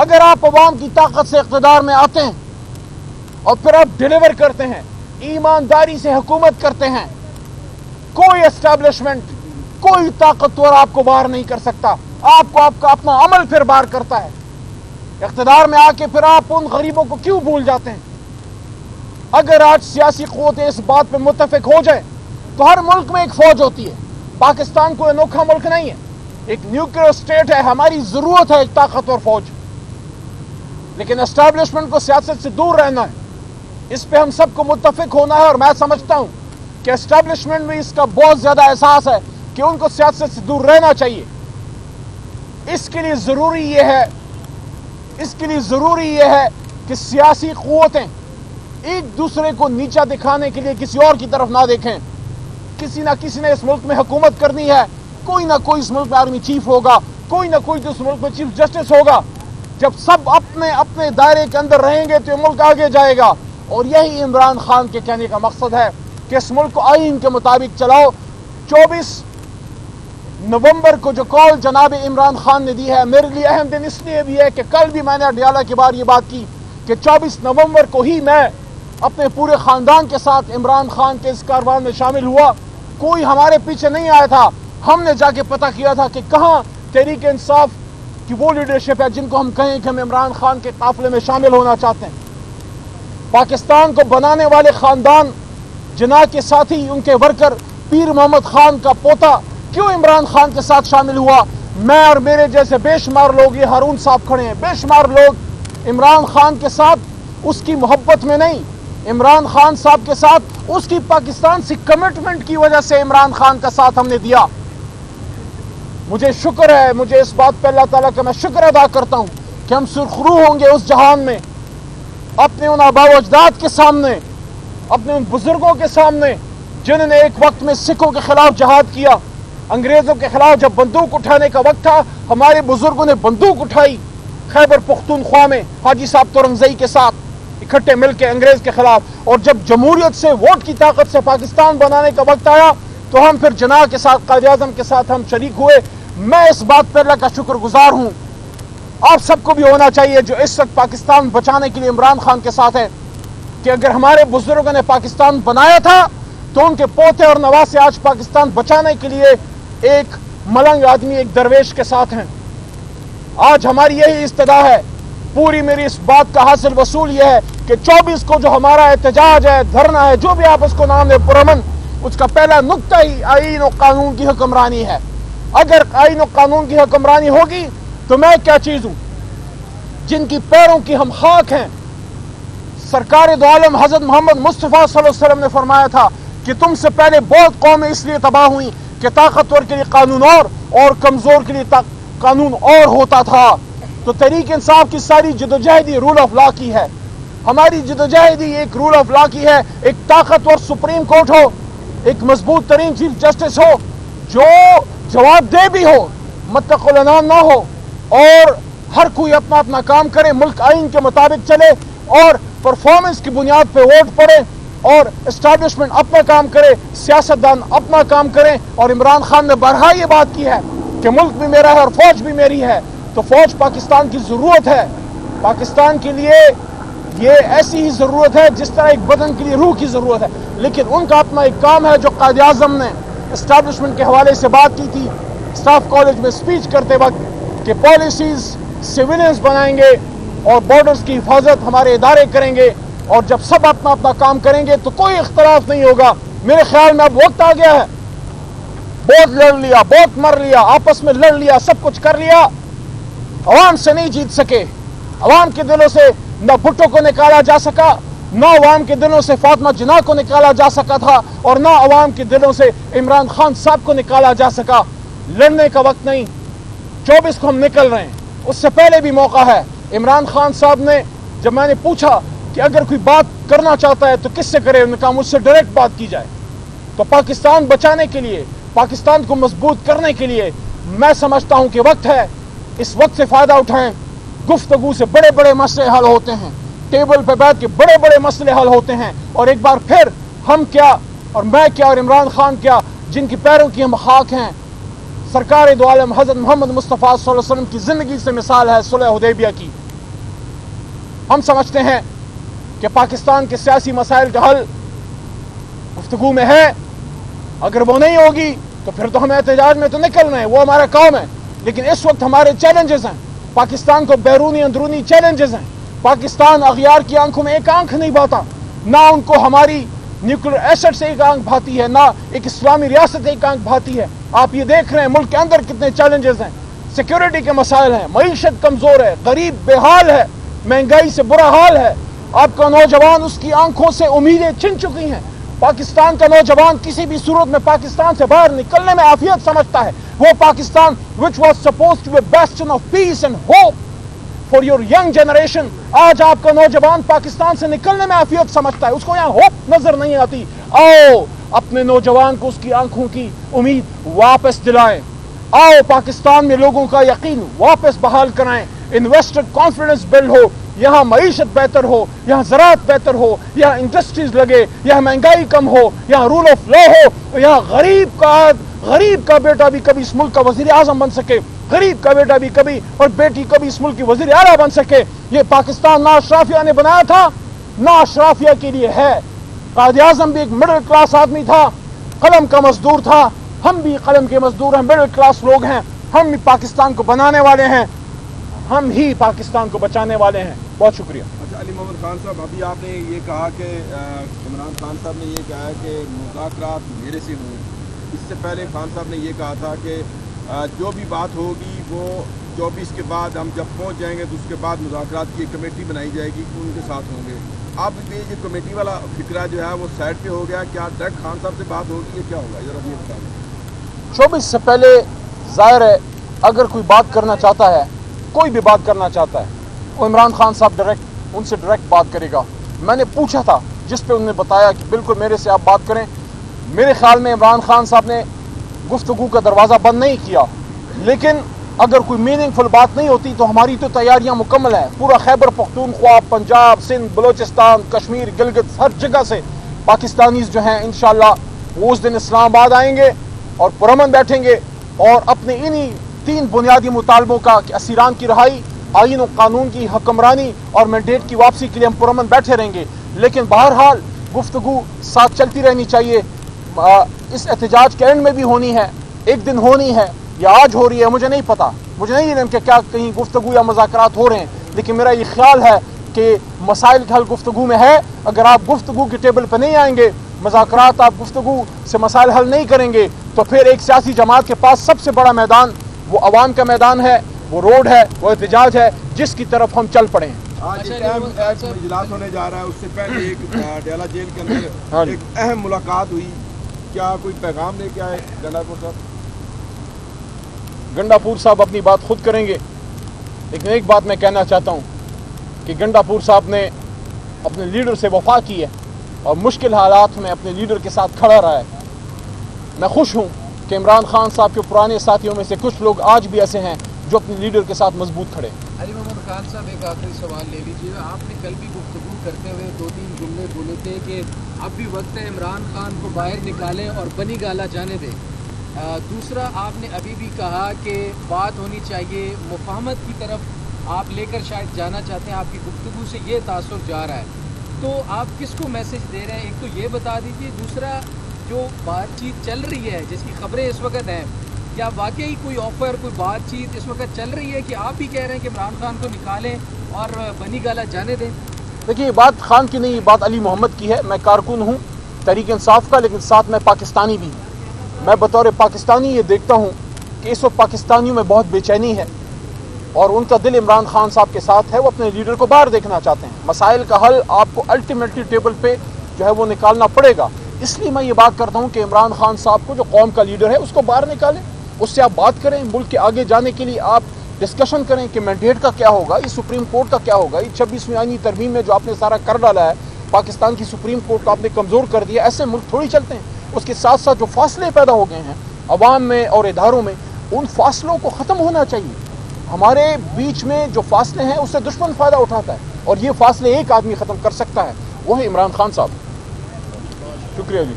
اگر آپ عوام کی طاقت سے اقتدار میں آتے ہیں اور پھر آپ ڈیلیور کرتے ہیں، ایمانداری سے حکومت کرتے ہیں، کوئی اسٹیبلشمنٹ، کوئی طاقتور آپ کو بار نہیں کر سکتا. آپ کو آپ کا اپنا عمل پھر بار کرتا ہے. اقتدار میں آ کے پھر آپ ان غریبوں کو کیوں بھول جاتے ہیں؟ اگر آج سیاسی قوتیں اس بات پہ متفق ہو جائیں تو ہر ملک میں ایک فوج ہوتی ہے. پاکستان کوئی انوکھا ملک نہیں ہے، ایک نیوکلیئر اسٹیٹ ہے. ہماری ضرورت ہے ایک طاقتور فوج، لیکن اسٹیبلشمنٹ کو سیاست سے دور رہنا ہے. اس پہ ہم سب کو متفق ہونا ہے، اور میں سمجھتا ہوں کہ اسٹیبلشمنٹ میں اس کا بہت زیادہ احساس ہے کہ ان کو سیاست سے دور رہنا چاہیے. اس کے لیے ضروری یہ ہے کہ سیاسی قوتیں ایک دوسرے کو نیچا دکھانے کے لیے کسی اور کی طرف نہ دیکھیں. کسی نہ کسی نے اس ملک میں حکومت کرنی ہے، کوئی نہ کوئی اس ملک میں آرمی چیف ہوگا، کوئی نہ کوئی اس ملک میں چیف جسٹس ہوگا. جب سب اپنے اپنے دائرے کے اندر رہیں گے تو یہ ملک آگے جائے گا. اور یہی عمران خان کے کہنے کا مقصد ہے کہ اس ملک کو آئین کے مطابق چلاؤ. 24 نومبر کو جو کال جناب عمران خان نے دی ہے، میرے لیے اہم دن اس لیے بھی ہے کہ کل بھی میں نے اڈیالہ کے بعد یہ بات کی کہ 24 نومبر کو ہی میں اپنے پورے خاندان کے ساتھ عمران خان کے اس کاروان میں شامل ہوا. کوئی ہمارے پیچھے نہیں آیا تھا. ہم نے جا کے پتہ کیا تھا کہ کہاں تحریک انصاف کی وہ لیڈرشپ ہے جن کو ہم کہیں کہ ہم عمران خان کے قافلے میں شامل ہونا چاہتے ہیں. پاکستان کو بنانے والے خاندان جناح کے ساتھی، ان کے ورکر پیر محمد خان کا پوتا کیوں عمران خان کے ساتھ شامل ہوا؟ میں اور میرے جیسے بے شمار لوگ، یہ ہارون صاحب کھڑے ہیں، بے شمار لوگ عمران خان کے ساتھ اس کی محبت میں نہیں، عمران خان صاحب کے ساتھ اس کی پاکستان سے کمٹمنٹ کی وجہ سے عمران خان کا ساتھ ہم نے دیا. مجھے شکر ہے، مجھے اس بات پہ اللہ تعالیٰ کا میں شکر ادا کرتا ہوں کہ ہم سرخرو ہوں گے اس جہان میں اپنے ان آباء و اجداد کے سامنے، اپنے ان بزرگوں کے سامنے جنہوں نے ایک وقت میں سکھوں کے خلاف جہاد کیا. انگریزوں کے خلاف جب بندوق اٹھانے کا وقت تھا، ہمارے بزرگوں نے بندوق اٹھائی خیبر پختونخوا میں حاجی صاحب تورنگزئی کے ساتھ اکٹھے مل کے انگریز کے خلاف. اور جب جمہوریت سے، ووٹ کی طاقت سے پاکستان بنانے کا وقت آیا تو ہم پھر جناح کے ساتھ، قائد اعظم کے ساتھ ہم شریک ہوئے. میں اس بات پر اللہ کا شکر گزار ہوں. آپ سب کو بھی ہونا چاہیے جو اس وقت پاکستان بچانے کے لیے عمران خان کے ساتھ ہے، کہ اگر ہمارے بزرگوں نے پاکستان بنایا تھا تو ان کے پوتے اور نواسے آج پاکستان بچانے کے لیے ایک ملنگ آدمی، ایک درویش کے ساتھ ہیں. آج ہماری یہی استدا ہے. پوری میری اس بات کا حاصل وصول یہ ہے کہ 24 کو جو ہمارا احتجاج ہے، دھرنا ہے، جو بھی آپ اس کو نام دیں، پرامن، اس کا پہلا نقطہ ہی آئین و قانون کی حکمرانی ہے. اگر آئین و قانون کی حکمرانی ہوگی تو میں کیا چیز ہوں؟ جن کی پیروں کی ہم خاک ہیں. سرکار دو عالم حضرت محمد مصطفیٰ صلی اللہ علیہ وسلم نے فرمایا تھا کہ تم سے پہلے بہت قومیں اس لیے تباہ ہوئیں کہ طاقتور کے لیے قانون اور کمزور کے لیے قانون اور ہوتا تھا. تو تحریک انصاف کی ساری جدوجہدی رول آف لا کی ہے. ہماری جدوجہدی ایک رول آف لا کی ہے. ایک طاقتور سپریم کورٹ ہو، ایک مضبوط ترین چیف جسٹس ہو جو جواب دہ بھی ہو، متق العنان نہ ہو، اور ہر کوئی اپنا اپنا کام کرے، ملک آئین کے مطابق چلے اور پرفارمنس کی بنیاد پہ ووٹ پڑے، اور اسٹیبلشمنٹ اپنا کام کرے، سیاستدان اپنا کام کریں. اور عمران خان نے بارہا یہ بات کی ہے کہ ملک بھی میرا ہے اور فوج بھی میری ہے. تو فوج پاکستان کی ضرورت ہے. پاکستان کے لیے یہ ایسی ہی ضرورت ہے جس طرح ایک بدن کے لیے روح کی ضرورت ہے. لیکن ان کا اپنا ایک کام ہے جو قائد اعظم نے اسٹیبلشمنٹ کے حوالے سے بات کی تھی اسٹاف کالج میں اسپیچ کرتے وقت، کہ پالیسیز سویلینز بنائیں گے اور بارڈرز کی حفاظت ہمارے ادارے کریں گے، اور جب سب اپنا اپنا کام کریں گے تو کوئی اختلاف نہیں ہوگا. میرے خیال میں اب وقت آ گیا ہے. بہت لڑ لیا، بہت مر لیا، آپس میں لڑ لیا، سب کچھ کر لیا، عوام سے نہیں جیت سکے. عوام کے دلوں سے نہ بھٹو کو نکالا جا سکا، نہ عوام کے دلوں سے فاطمہ جناح کو نکالا جا سکا تھا، اور نہ عوام کے دلوں سے عمران خان صاحب کو نکالا جا سکا. لڑنے کا وقت نہیں. 24 کو ہم نکل رہے ہیں، اس سے پہلے بھی موقع ہے. عمران خان صاحب نے، جب میں نے پوچھا کہ اگر کوئی بات کرنا چاہتا ہے تو کس سے کرے، انہوں نے کہا مجھ سے ڈائریکٹ بات کی جائے. تو پاکستان بچانے کے لیے، پاکستان کو مضبوط کرنے کے لیے میں سمجھتا ہوں کہ وقت ہے. اس وقت سے فائدہ اٹھائیں. گفتگو سے بڑے بڑے مسئلے حل ہوتے ہیں، ٹیبل پہ بیٹھ کے بڑے بڑے مسئلے حل ہوتے ہیں. اور ایک بار پھر ہم کیا اور میں کیا اور عمران خان کیا، جن کی پیروں کی ہم خاک ہیں، سرکار دو عالم حضرت محمد مصطفیٰ صلی اللہ علیہ وسلم کی زندگی سے مثال ہے صلح حدیبیہ کی. ہم سمجھتے ہیں کہ پاکستان کے سیاسی مسائل کا حل گفتگو میں ہے. اگر وہ نہیں ہوگی تو پھر تو ہمیں احتجاج میں تو نکلنا ہے, وہ ہمارا کام ہے. لیکن اس وقت ہمارے چیلنجز ہیں, پاکستان کو بیرونی اندرونی چیلنجز ہیں. پاکستان اغیار کی آنکھوں میں ایک آنکھ نہیں بھاتا, نہ ان کو ہماری نیوکلیر ایسٹ سے ایک آنکھ بھاتی ہے, نہ ایک اسلامی ریاست ایک آنکھ بھاتی ہے. آپ یہ دیکھ رہے ہیں ملک کے اندر کتنے چیلنجز ہیں, سیکیورٹی کے مسائل ہیں, معیشت کمزور ہے, غریب بے حال ہے, مہنگائی سے برا حال ہے. آپ کا نوجوان اس کی آنکھوں سے امیدیں چھن چکی ہیں. پاکستان کا نوجوان کسی بھی صورت میں پاکستان سے باہر نکلنے میں عافیت سمجھتا ہے. وہ Pakistan which was supposed to be a bastion of peace and hope for your young generation, آج آپ کا نوجوان پاکستان سے نکلنے میں عافیت سمجھتا ہے, اس کو یہاں ہوپ نظر نہیں آتی. آؤ اپنے نوجوان کو اس کی آنکھوں کی امید واپس دلائیں. آؤ پاکستان میں لوگوں کا یقین واپس بحال کرائیں. انویسٹر کانفیڈنس بلڈ ہو, یہاں معیشت بہتر ہو, یہاں زراعت بہتر ہو, یہاں انڈسٹریز لگے, یہاں مہنگائی کم ہو, یہاں رول آف لا ہو, یہاں غریب کا بیٹا بھی کبھی اس ملک کا وزیر اعظم بن سکے, غریب کا بیٹا بھی کبھی اور بیٹی کبھی اس ملک کی وزیر اعلیٰ بن سکے. یہ پاکستان نہ اشرافیہ نے بنایا تھا نہ اشرافیہ کے لیے ہے. قائد اعظم بھی ایک مڈل کلاس آدمی تھا, قلم کا مزدور تھا. ہم بھی قلم کے مزدور ہیں, مڈل کلاس لوگ ہیں. ہم بھی پاکستان کو بنانے والے ہیں, ہم ہی پاکستان کو بچانے والے ہیں. بہت شکریہ. اچھا علی محمد خان صاحب, ابھی آپ نے یہ کہا کہ عمران خان صاحب نے یہ کہا ہے کہ مذاکرات میرے سے ہوں. اس سے پہلے خان صاحب نے یہ کہا تھا کہ جو بھی بات ہوگی وہ 24 کے بعد ہم جب پہنچ جائیں گے تو اس کے بعد مذاکرات کی ایک کمیٹی بنائی جائے گی, ان کے ساتھ ہوں گے. آپ یہ کمیٹی والا فکرہ جو ہے وہ سائڈ پہ ہو گیا, کیا ڈائریکٹ خان صاحب سے بات ہوگی, یہ کیا ہوگا ذرا یہ بتا دیں. 24 سے پہلے ظاہر ہے اگر کوئی بات کرنا چاہتا ہے, کوئی بھی بات کرنا چاہتا ہے, وہ عمران خان صاحب ان سے ڈائریکٹ بات کرے گا. میں نے پوچھا تھا جس پہ انہوں نے بتایا کہ بالکل میرے سے آپ بات کریں. میرے خیال میں عمران خان صاحب نے گفتگو کا دروازہ بند نہیں کیا, لیکن اگر کوئی میننگ فل بات نہیں ہوتی تو ہماری تو تیاریاں مکمل ہیں. پورا خیبر پختونخوا, پنجاب, سندھ, بلوچستان, کشمیر, گلگت, ہر جگہ سے پاکستانیز جو ہیں انشاءاللہ وہ اس دن اسلام آباد آئیں گے اور پرامن بیٹھیں گے اور اپنے انہی 3 بنیادی مطالبوں کا کہ اسیران کی رہائی, آئین و قانون کی حکمرانی اور مینڈیٹ کی واپسی کے لیے ہم پرامن بیٹھے رہیں گے. لیکن بہرحال گفتگو ساتھ چلتی رہنی چاہیے. اس احتجاج کے اینڈ میں بھی ہونی ہے, ایک دن ہونی ہے, یا آج ہو رہی ہے مجھے نہیں پتا, مجھے نہیں علم کہ کیا کہیں گفتگو یا مذاکرات ہو رہے ہیں. لیکن میرا یہ خیال ہے کہ مسائل کا حل گفتگو میں ہے. اگر آپ گفتگو کے ٹیبل پہ نہیں آئیں گے, مذاکرات آپ گفتگو سے مسائل حل نہیں کریں گے, تو پھر ایک سیاسی جماعت کے پاس سب سے بڑا میدان وہ عوام کا میدان ہے, وہ روڈ ہے, وہ احتجاج ہے, جس کی طرف ہم چل پڑے ہیں. آج ایک اہم اجلاس ہونے جا رہا ہے, اس سے پہلے ایک ڈیلا جیل کے اندر ایک اہم ملاقات ہوئی, کیا کوئی پیغام لے کے آئے گنڈا پور صاحب؟ گنڈا پور صاحب اپنی بات خود کریں گے, لیکن ایک بات میں کہنا چاہتا ہوں کہ گنڈا پور صاحب نے اپنے لیڈر سے وفا کی ہے اور مشکل حالات میں اپنے لیڈر کے ساتھ کھڑا رہا ہے. میں خوش ہوں کہ عمران خان صاحب کے پرانے ساتھیوں میں سے کچھ لوگ آج بھی ایسے ہیں جو اپنے لیڈر کے ساتھ مضبوط کھڑے. علی محمد خان صاحب, ایک آخری سوال لے لیجیے. آپ نے کل بھی گفتگو کرتے ہوئے 2-3 جملے بولے تھے کہ اب بھی وقت ہے عمران خان کو باہر نکالیں اور بنی گالا جانے دیں. دوسرا, آپ نے ابھی بھی کہا کہ بات ہونی چاہیے, مفاہمت کی طرف آپ لے کر شاید جانا چاہتے ہیں. آپ کی گفتگو سے یہ تاثر جا رہا ہے, تو آپ کس کو میسج دے رہے ہیں, ایک تو یہ بتا دیجیے. دوسرا, جو بات چیت چل رہی ہے جس کی خبریں اس وقت ہیں, کیا واقعی کوئی آفر, کوئی بات چیت اس وقت چل رہی ہے کہ آپ بھی کہہ رہے ہیں کہ عمران خان کو نکالیں اور بنی گالا جانے دیں؟ دیکھیے, یہ بات خان کی نہیں, یہ بات علی محمد کی ہے. میں کارکن ہوں تحریک انصاف کا, لیکن ساتھ میں پاکستانی بھی ہوں. میں بطور پاکستانی یہ دیکھتا ہوں کہ اس وقت پاکستانیوں میں بہت بے چینی ہے اور ان کا دل عمران خان صاحب کے ساتھ ہے. وہ اپنے لیڈر کو باہر دیکھنا چاہتے ہیں. مسائل کا حل آپ کو الٹیمیٹلی ٹیبل پہ جو ہے وہ نکالنا پڑے گا. اس لیے میں یہ بات کرتا ہوں کہ عمران خان صاحب کو, جو قوم کا لیڈر ہے, اس کو باہر نکالیں, اس سے آپ بات کریں. ملک کے آگے جانے کے لیے آپ ڈسکشن کریں کہ مینڈیٹ کا کیا ہوگا, یہ سپریم کورٹ کا کیا ہوگا, یہ 26ویں آئینی ترمیم میں جو آپ نے سارا کر ڈالا ہے, پاکستان کی سپریم کورٹ کو آپ نے کمزور کر دیا. ایسے ملک تھوڑی چلتے ہیں. اس کے ساتھ ساتھ جو فاصلے پیدا ہو گئے ہیں عوام میں اور اداروں میں, ان فاصلوں کو ختم ہونا چاہیے. ہمارے بیچ میں جو فاصلے ہیں اس سے دشمن فائدہ اٹھاتا ہے, اور یہ فاصلے ایک آدمی ختم کر سکتا ہے, وہ ہے عمران خان صاحب. شکریہ جی.